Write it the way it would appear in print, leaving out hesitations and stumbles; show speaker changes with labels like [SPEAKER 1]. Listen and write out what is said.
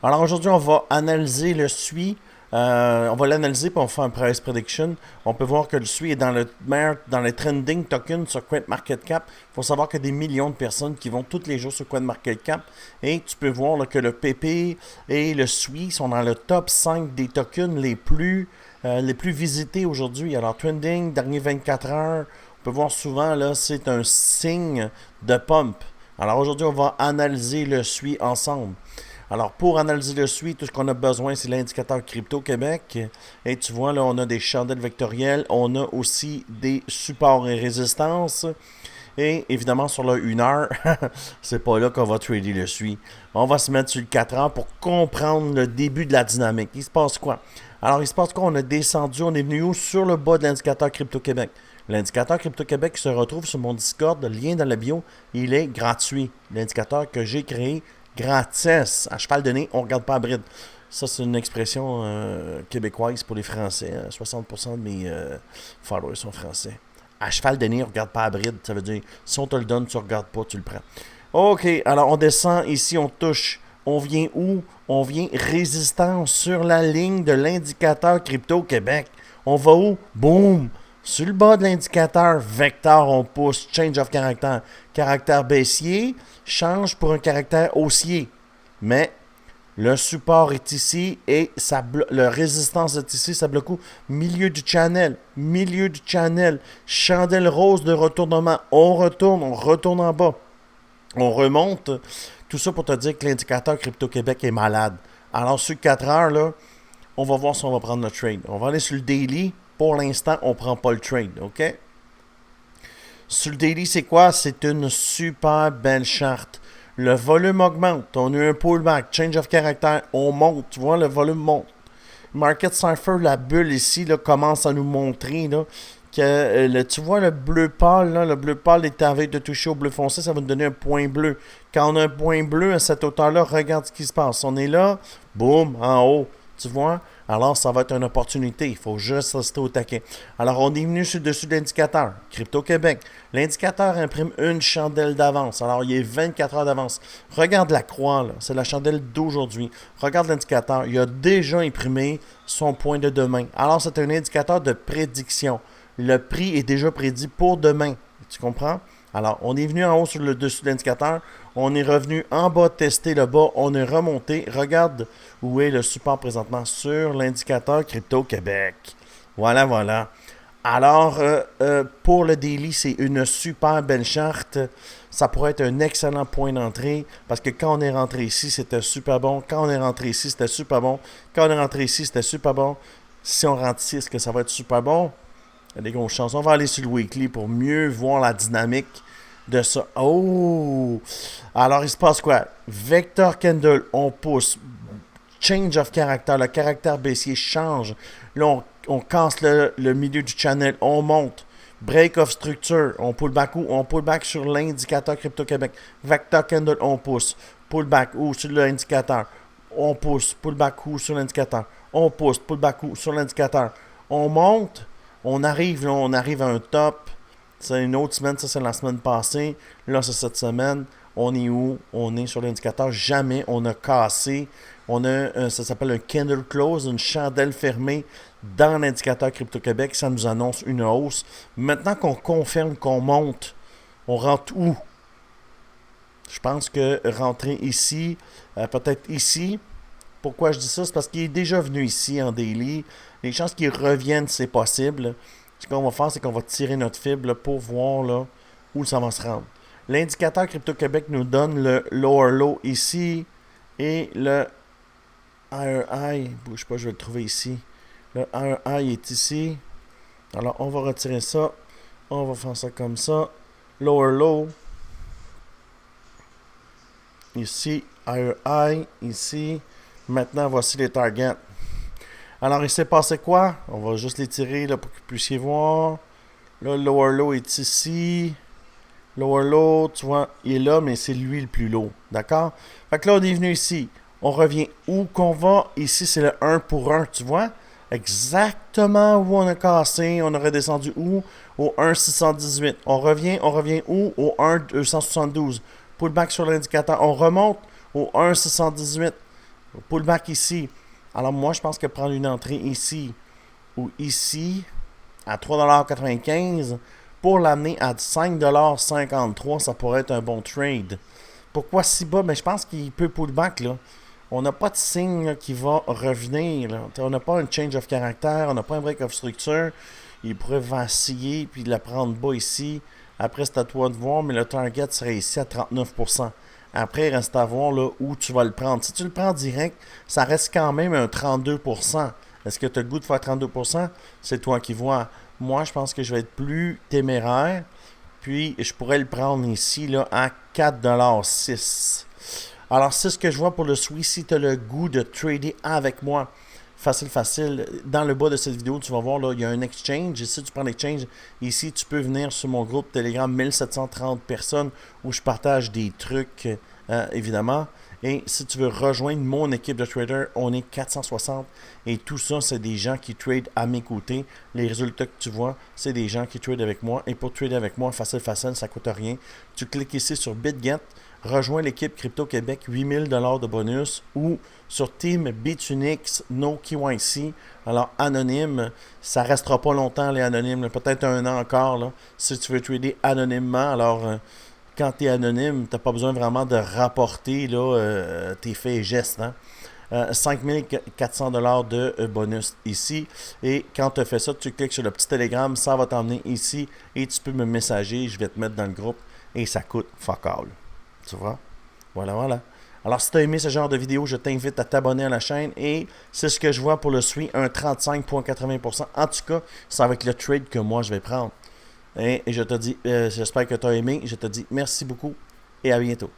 [SPEAKER 1] Alors aujourd'hui, on va analyser le SUI. On va l'analyser puis on fait un price prediction. On peut voir que le SUI est dans le trending token sur CoinMarketCap. Il faut savoir qu'il y a des millions de personnes qui vont tous les jours sur CoinMarketCap. Et tu peux voir là, que le PP et le SUI sont dans le top 5 des tokens les plus visités aujourd'hui. Alors trending, dernier 24 heures, on peut voir souvent là, c'est un signe de pump. Alors aujourd'hui, on va analyser le SUI ensemble. Alors, pour analyser le SUI, tout ce qu'on a besoin, c'est l'indicateur Crypto Québec. Et tu vois, là, on a des chandelles vectorielles. On a aussi des supports et résistances. Et évidemment, sur le 1 heure, c'est pas là qu'on va trader le SUI. On va se mettre sur le 4 heures pour comprendre le début de la dynamique. Il se passe quoi? Alors, il se passe quoi? On a descendu, on est venu où? Sur le bas de l'indicateur Crypto Québec. L'indicateur Crypto Québec se retrouve sur mon Discord, le lien dans la bio. Il est gratuit. L'indicateur que j'ai créé gratis. À cheval de nez, on ne regarde pas à bride. Ça, c'est une expression québécoise pour les Français. 60% de mes followers sont français. À cheval de nez, on ne regarde pas à bride. Ça veut dire, si on te le donne, tu ne regardes pas, tu le prends. OK, alors on descend ici, on touche. On vient où? On vient résistance sur la ligne de l'indicateur Crypto Québec. On va où? Boum! Sur le bas de l'indicateur, vecteur, on pousse, change of caractère. Caractère baissier change pour un caractère haussier. Mais le support est ici et la résistance est ici, ça bloque où? Milieu du channel. Milieu du channel. Chandelle rose de retournement. On retourne en bas. On remonte. Tout ça pour te dire que l'indicateur Crypto Québec est malade. Alors sur 4 heures, là, on va voir si on va prendre le trade. On va aller sur le daily. Pour l'instant, on ne prend pas le trade, OK? Sur le daily, c'est quoi? C'est une super belle charte. Le volume augmente. On a eu un pullback, change of character. On monte. Tu vois, le volume monte. Market Cipher, la bulle ici, là, commence à nous montrer là, que tu vois le bleu pâle, là, le bleu pâle est avec de toucher au bleu foncé, ça va nous donner un point bleu. Quand on a un point bleu à cette hauteur-là, regarde ce qui se passe. On est là, boum, en haut. Tu vois? Alors, ça va être une opportunité. Il faut juste rester au taquet. Alors, on est venu sur le dessus de l'indicateur. Crypto Québec. L'indicateur imprime une chandelle d'avance. Alors, il y a 24 heures d'avance. Regarde la croix, là. C'est la chandelle d'aujourd'hui. Regarde l'indicateur. Il a déjà imprimé son point de demain. Alors, c'est un indicateur de prédiction. Le prix est déjà prédit pour demain. Tu comprends? Alors, on est venu en haut sur le dessus de l'indicateur. On est revenu en bas tester le bas. On est remonté. Regarde où est le support présentement sur l'indicateur Crypto Québec. Voilà, voilà. Alors, pour le daily, c'est une super belle charte. Ça pourrait être un excellent point d'entrée parce que quand on est rentré ici, c'était super bon. Quand on est rentré ici, c'était super bon. Quand on est rentré ici, c'était super bon. Si on rentre ici, est-ce que ça va être super bon? Il y a des grosses chances. On va aller sur le weekly pour mieux voir la dynamique de ça. Oh! Alors, il se passe quoi? Vector Candle, on pousse. Change of character. Le caractère baissier change. Là, on casse le milieu du channel. On monte. Break of structure. On pull back où? On pull back sur l'indicateur Crypto Québec. Vector Candle, on pousse. Pull back où? Sur l'indicateur. On pousse. Pull back où? Sur l'indicateur. On pousse. Pull back où? Sur l'indicateur. On monte. On arrive à un top. C'est une autre semaine, ça c'est la semaine passée. Là, c'est cette semaine. On est où? On est sur l'indicateur. Jamais on a cassé. On a, ça s'appelle un candle close, une chandelle fermée dans l'indicateur Crypto Québec. Ça nous annonce une hausse. Maintenant qu'on confirme qu'on monte, on rentre où? Je pense que rentrer ici, peut-être ici. Pourquoi je dis ça? C'est parce qu'il est déjà venu ici en daily. Les chances qu'il revienne, c'est possible. Ce qu'on va faire, c'est qu'on va tirer notre fibre là, pour voir là, où ça va se rendre. L'indicateur Crypto Québec nous donne le lower low ici et le higher high. Bouge pas, je vais le trouver ici. Le higher high est ici. Alors, on va retirer ça. On va faire ça comme ça. Lower low. Ici, higher high. Ici. Maintenant, voici les targets. Alors, il s'est passé quoi? On va juste les tirer là, pour que vous puissiez voir. Là, le lower low est ici. Lower low, tu vois, il est là, mais c'est lui le plus low. D'accord? Fait que là, on est venu ici. On revient où qu'on va? Ici, c'est le 1 pour 1, tu vois? Exactement où on a cassé. On a redescendu où? Au 1,618. On revient où? Au 1,272. Pullback sur l'indicateur. On remonte au 1,618. Pullback ici. Alors moi, je pense que prendre une entrée ici ou ici à 3,95$ pour l'amener à 5,53$, ça pourrait être un bon trade. Pourquoi si bas? Ben, je pense qu'il peut pullback là. On n'a pas de signe là, qui va revenir. Là. On n'a pas un change of caractère, on n'a pas un break of structure. Il pourrait vaciller puis la prendre bas ici. Après, c'est à toi de voir, mais le target serait ici à 39%. Après, il reste à voir là, où tu vas le prendre. Si tu le prends direct, ça reste quand même un 32%. Est-ce que tu as le goût de faire 32%? C'est toi qui vois. Moi, je pense que je vais être plus téméraire. Puis, je pourrais le prendre ici là, à 4,06$. Alors, c'est ce que je vois pour le Sui. Si tu as le goût de trader avec moi, facile. Dans le bas de cette vidéo, tu vas voir, là, il y a un exchange. Ici, tu prends l'exchange. Ici, tu peux venir sur mon groupe Telegram 1730 personnes où je partage des trucs, évidemment. Et si tu veux rejoindre mon équipe de traders, on est 460. Et tout ça, c'est des gens qui tradent à mes côtés. Les résultats que tu vois, c'est des gens qui tradent avec moi. Et pour trader avec moi, facile, ça ne coûte rien. Tu cliques ici sur BitGet. Rejoins l'équipe Crypto Québec, 8000$ de bonus, ou sur Team Bitunix, No KYC. Alors, anonyme, ça restera pas longtemps, les anonymes, peut-être un an encore, là, si tu veux trader anonymement. Alors, quand tu es anonyme, tu n'as pas besoin vraiment de rapporter là, tes faits et gestes. Hein? 5400$ de bonus ici. Et quand tu as fait ça, tu cliques sur le petit télégramme, ça va t'emmener ici et tu peux me messager, je vais te mettre dans le groupe et ça coûte fuck all. Tu vois? Voilà. Alors, si tu as aimé ce genre de vidéo, je t'invite à t'abonner à la chaîne. Et c'est ce que je vois pour le SWI, un 35,80%. En tout cas, c'est avec le trade que moi, je vais prendre. Et je te dis, j'espère que tu as aimé. Je te dis merci beaucoup et à bientôt.